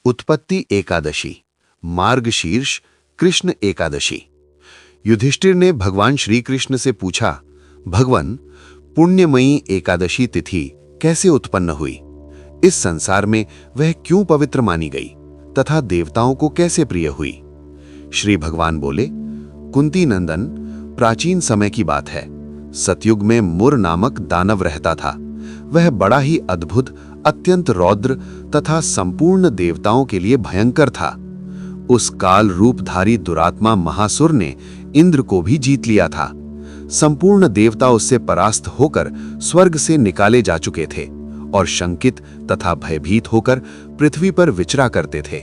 उत्पत्ति एकादशी, मार्गशीर्ष कृष्ण एकादशी। युधिष्ठिर ने भगवान श्री कृष्ण से पूछा, भगवान, पुण्यमयी एकादशी तिथि कैसे उत्पन्न हुई? इस संसार में वह क्यों पवित्र मानी गई तथा देवताओं को कैसे प्रिय हुई? श्री भगवान बोले, कुंती नंदन, प्राचीन समय की बात है। सतयुग में मुर नामक दानव रहता था। वह बड़ा ही अद्भुत, अत्यंत रौद्र तथा संपूर्ण देवताओं के लिए भयंकर था। उस काल रूपधारी दुरात्मा महासुर ने इंद्र को भी जीत लिया था। संपूर्ण देवता उससे परास्त होकर स्वर्ग से निकाले जा चुके थे और शंकित तथा भयभीत होकर पृथ्वी पर विचरा करते थे।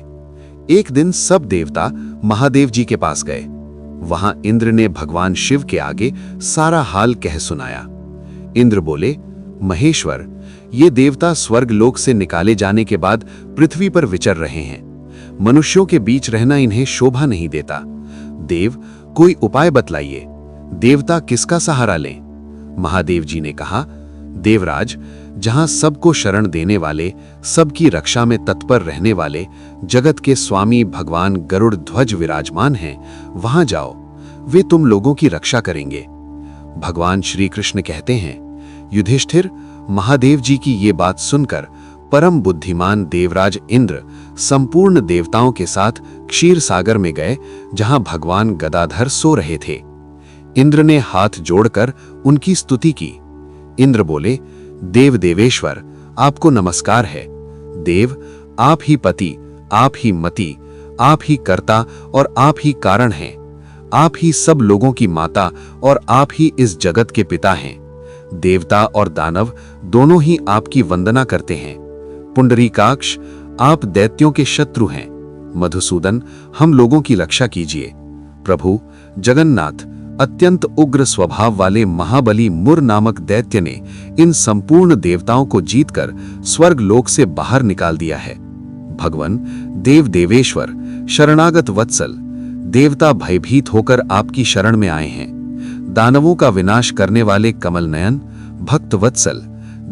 एक दिन सब देवता महादेव जी के पास गए। वहां इंद्र ने भगवान शिव के आगे सारा हाल कह सुनाया। इंद्र बोले, महेश्वर, ये देवता स्वर्ग लोक से निकाले जाने के बाद पृथ्वी पर विचर रहे हैं। मनुष्यों के बीच रहना इन्हें शोभा नहीं देता। देव, कोई उपाय बतलाइए। देवता किसका सहारा लें? महादेव जी ने कहा, देवराज, जहां सबको शरण देने वाले, सबकी रक्षा में तत्पर रहने वाले जगत के स्वामी भगवान गरुड़ ध्वज विराजमान हैं, वहां जाओ, वे तुम लोगों की रक्षा करेंगे। भगवान श्री कृष्ण कहते हैं, युधिष्ठिर, महादेव जी की ये बात सुनकर परम बुद्धिमान देवराज इंद्र संपूर्ण देवताओं के साथ क्षीर सागर में गए, जहां भगवान गदाधर सो रहे थे। इंद्र ने हाथ जोड़कर उनकी स्तुति की। इंद्र बोले, देव देवेश्वर, आपको नमस्कार है। देव, आप ही पति, आप ही मति, आप ही कर्ता और आप ही कारण हैं। आप ही सब लोगों की माता और आप ही इस जगत के पिता हैं। देवता और दानव दोनों ही आपकी वंदना करते हैं। पुंडरीकाक्ष, आप दैत्यों के शत्रु हैं। मधुसूदन, हम लोगों की रक्षा कीजिए। प्रभु जगन्नाथ, अत्यंत उग्र स्वभाव वाले महाबली मुर नामक दैत्य ने इन संपूर्ण देवताओं को जीतकर स्वर्ग लोक से बाहर निकाल दिया है। भगवान देव देवेश्वर, शरणागत वत्सल, देवता भयभीत होकर आपकी शरण में आए हैं। दानवों का विनाश करने वाले कमल नयन, भक्त वत्सल,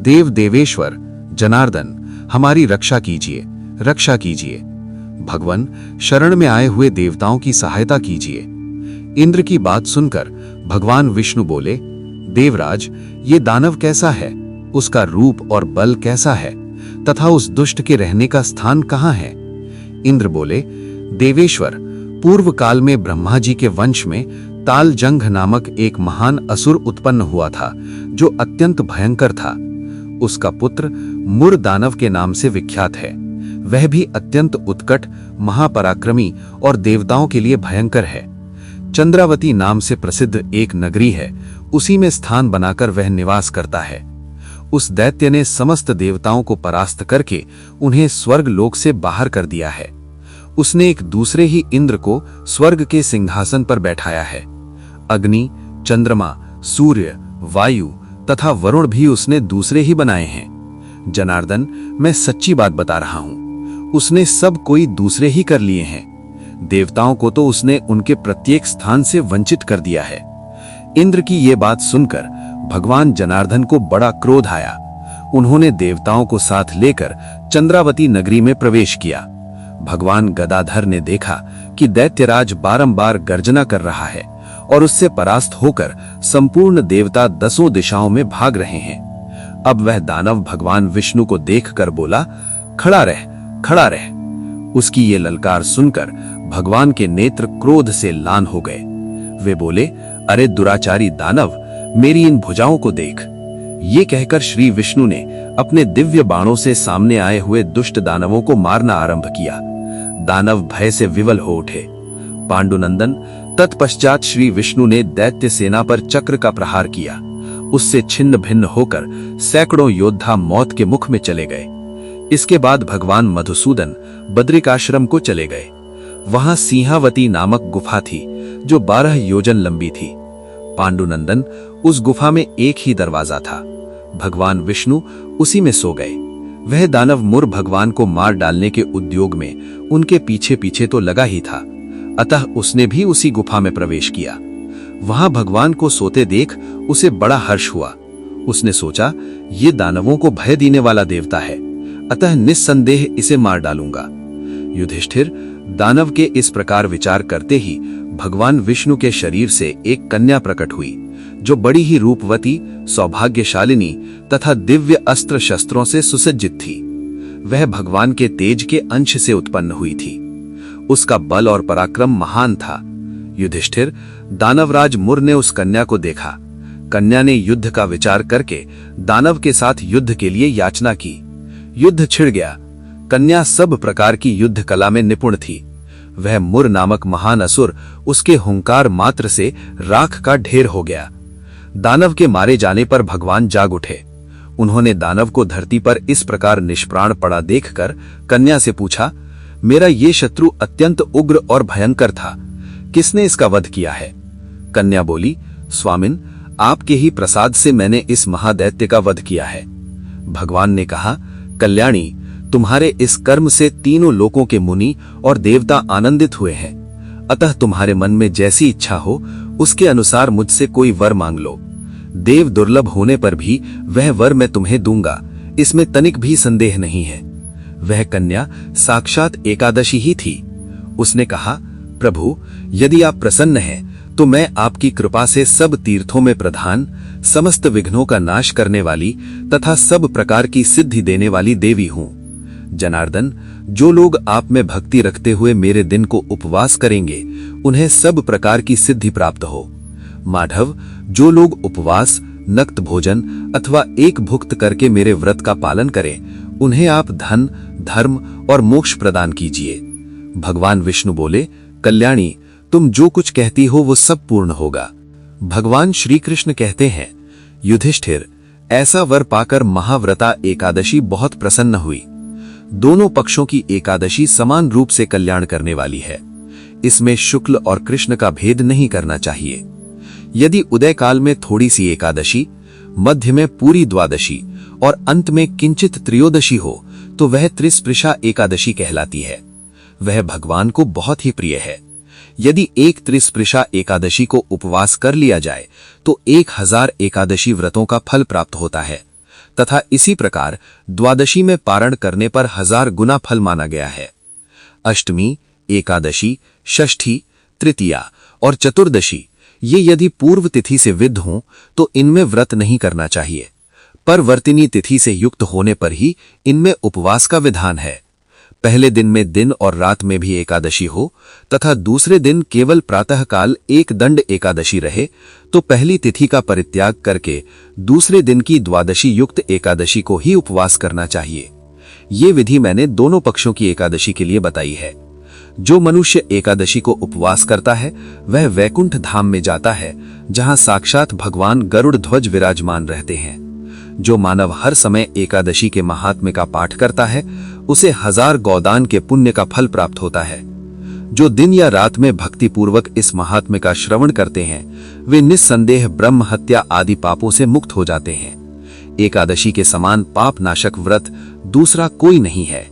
देव देवेश्वर, जनार्दन, हमारी रक्षा कीजिए, रक्षा कीजिए। भगवान, शरण में आए हुए देवताओं की सहायता कीजिए। इंद्र की बात सुनकर भगवान विष्णु बोले, देवराज, ये दानव कैसा है? उसका रूप और बल कैसा है तथा उस दुष्ट के रहने का स्थान कहाँ है? इंद्र बोले, देवेश्वर, पूर्व काल में ब्रह्मा जी के वंश में तालजंघ नामक एक महान असुर उत्पन्न हुआ था, जो अत्यंत भयंकर था। उसका पुत्र मुर दानव के नाम से विख्यात है। वह भी अत्यंत उत्कट, महापराक्रमी और देवताओं के लिए भयंकर है। चंद्रावती नाम से प्रसिद्ध एक नगरी है, उसी में स्थान बनाकर वह निवास करता है। उस दैत्य ने समस्त देवताओं को परास्त करके उन्हें स्वर्ग लोक से बाहर कर दिया है। उसने एक दूसरे ही इंद्र को स्वर्ग के सिंहासन पर बैठाया है। अग्नि, चंद्रमा, सूर्य, वायु तथा वरुण भी उसने दूसरे ही बनाए हैं। जनार्दन, मैं सच्ची बात बता रहा हूं, उसने सब कोई दूसरे ही कर लिए हैं। देवताओं को तो उसने उनके प्रत्येक स्थान से वंचित कर दिया है। इंद्र की ये बात सुनकर भगवान जनार्दन को बड़ा क्रोध आया। उन्होंने देवताओं को साथ लेकर चंद्रावती नगरी में प्रवेश किया। भगवान गदाधर ने देखा कि दैत्यराज बारंबार गर्जना कर रहा है और उससे परास्त होकर संपूर्ण देवता दसों दिशाओं में भाग रहे हैं। अब वह दानव भगवान विष्णु को देखकर बोला, खड़ा रह, खड़ा रह। उसकी ये ललकार सुनकर भगवान के नेत्र क्रोध से लाल हो गए। वे बोले, अरे दुराचारी दानव, मेरी इन भुजाओं को देख। ये कहकर श्री विष्णु ने अपने दिव्य बाणों से सामने आए हुए दुष्ट दानवों को मारना आरंभ किया। दानव भय से विवल हो उठे। पांडुनंदन, तत्पश्चात श्री विष्णु ने दैत्य सेना पर चक्र का प्रहार किया। उससे छिन्न भिन्न होकर सैकड़ों योद्धा मौत के मुख में चले गए। इसके बाद भगवान मधुसूदन बद्रिकाश्रम को चले गए। वहां सिंहावती नामक गुफा थी, जो 12 योजन लंबी थी। पांडुनंदन, उस गुफा में एक ही दरवाजा था। भगवान विष्णु उसी में सो गए। वह दानव मुर भगवान को मार डालने के उद्योग में उनके पीछे पीछे तो लगा ही था, अतः उसने भी उसी गुफा में प्रवेश किया। वहां भगवान को सोते देख उसे बड़ा हर्ष हुआ। उसने सोचा, ये दानवों को भय देने वाला देवता है, अतः निस्संदेह इसे मार डालूंगा। युधिष्ठिर, दानव के इस प्रकार विचार करते ही भगवान विष्णु के शरीर से एक कन्या प्रकट हुई, जो बड़ी ही रूपवती, सौभाग्यशालिनी तथा दिव्य अस्त्र शस्त्रों से सुसज्जित थी। वह भगवान के तेज के अंश से उत्पन्न हुई थी। उसका बल और पराक्रम महान था। युधिष्ठिर, दानवराज मुर ने उस कन्या को देखा। कन्या ने युद्ध का विचार करके दानव के साथ युद्ध के लिए याचना की। युद्ध छिड़ गया। कन्या सब प्रकार की युद्ध कला में निपुण थी। वह मुर नामक महान असुर उसके हुंकार मात्र से राख का ढेर हो गया। दानव के मारे जाने पर भगवान जाग उठे। उन्होंने दानव को धरती पर इस प्रकार निष्प्राण पड़ा देखकर कन्या से पूछा, मेरा ये शत्रु अत्यंत उग्र और भयंकर था, किसने इसका वध किया है? कन्या बोली, स्वामिन, आपके ही प्रसाद से मैंने इस महादैत्य का वध किया है। भगवान ने कहा, कल्याणी, तुम्हारे इस कर्म से तीनों लोकों के मुनि और देवता आनंदित हुए हैं। अतः तुम्हारे मन में जैसी इच्छा हो उसके अनुसार मुझसे कोई वर मांग लो। देव दुर्लभ होने पर भी वह वर मैं तुम्हें दूंगा, इसमें तनिक भी संदेह नहीं है। वह कन्या साक्षात एकादशी ही थी। उसने कहा, प्रभु, यदि आप प्रसन्न हैं तो मैं आपकी कृपा से सब तीर्थों में प्रधान, समस्त विघ्नों का नाश करने वाली तथा सब प्रकार की सिद्धि देने वाली देवी हूं। जनार्दन, जो लोग आप में भक्ति रखते हुए मेरे दिन को उपवास करेंगे उन्हें सब प्रकार की सिद्धि प्राप्त हो। माधव, जो लोग उपवास, नक्त भोजन अथवा एक भुक्त करके मेरे व्रत का पालन करें उन्हें आप धन, धर्म और मोक्ष प्रदान कीजिए। भगवान विष्णु बोले, कल्याणी, तुम जो कुछ कहती हो वो सब पूर्ण होगा। भगवान श्री कृष्ण कहते हैं, युधिष्ठिर, ऐसा वर पाकर महाव्रता एकादशी बहुत प्रसन्न हुई। दोनों पक्षों की एकादशी समान रूप से कल्याण करने वाली है। इसमें शुक्ल और कृष्ण का भेद नहीं करना चाहिए। यदि उदय काल में थोड़ी सी एकादशी, मध्य में पूरी द्वादशी और अंत में किंचित त्रयोदशी हो तो वह त्रिस्पृशा एकादशी कहलाती है। वह भगवान को बहुत ही प्रिय है। यदि एक त्रिस्पृशा एकादशी को उपवास कर लिया जाए तो 1000 एकादशी व्रतों का फल प्राप्त होता है तथा इसी प्रकार द्वादशी में पारण करने पर 1000 गुना फल माना गया है। अष्टमी, एकादशी, षष्ठी, तृतीया और चतुर्दशी ये यदि पूर्व तिथि से विद्ध हों तो इनमें व्रत नहीं करना चाहिए, पर वर्तिनी तिथि से युक्त होने पर ही इनमें उपवास का विधान है। पहले दिन में दिन और रात में भी एकादशी हो तथा दूसरे दिन केवल प्रातःकाल एक दंड एकादशी रहे तो पहली तिथि का परित्याग करके दूसरे दिन की द्वादशी युक्त एकादशी को ही उपवास करना चाहिए। ये विधि मैंने दोनों पक्षों की एकादशी के लिए बताई है। जो मनुष्य एकादशी को उपवास करता है वह वैकुंठ धाम में जाता है, जहां साक्षात भगवान गरुड़ ध्वज विराजमान रहते हैं। जो मानव हर समय एकादशी के महात्म्य का पाठ करता है उसे 1000 गौदान के पुण्य का फल प्राप्त होता है। जो दिन या रात में भक्ति पूर्वक इस महात्म्य का श्रवण करते हैं वे निस्संदेह ब्रह्म हत्या आदि पापों से मुक्त हो जाते हैं। एकादशी के समान पाप नाशक व्रत दूसरा कोई नहीं है।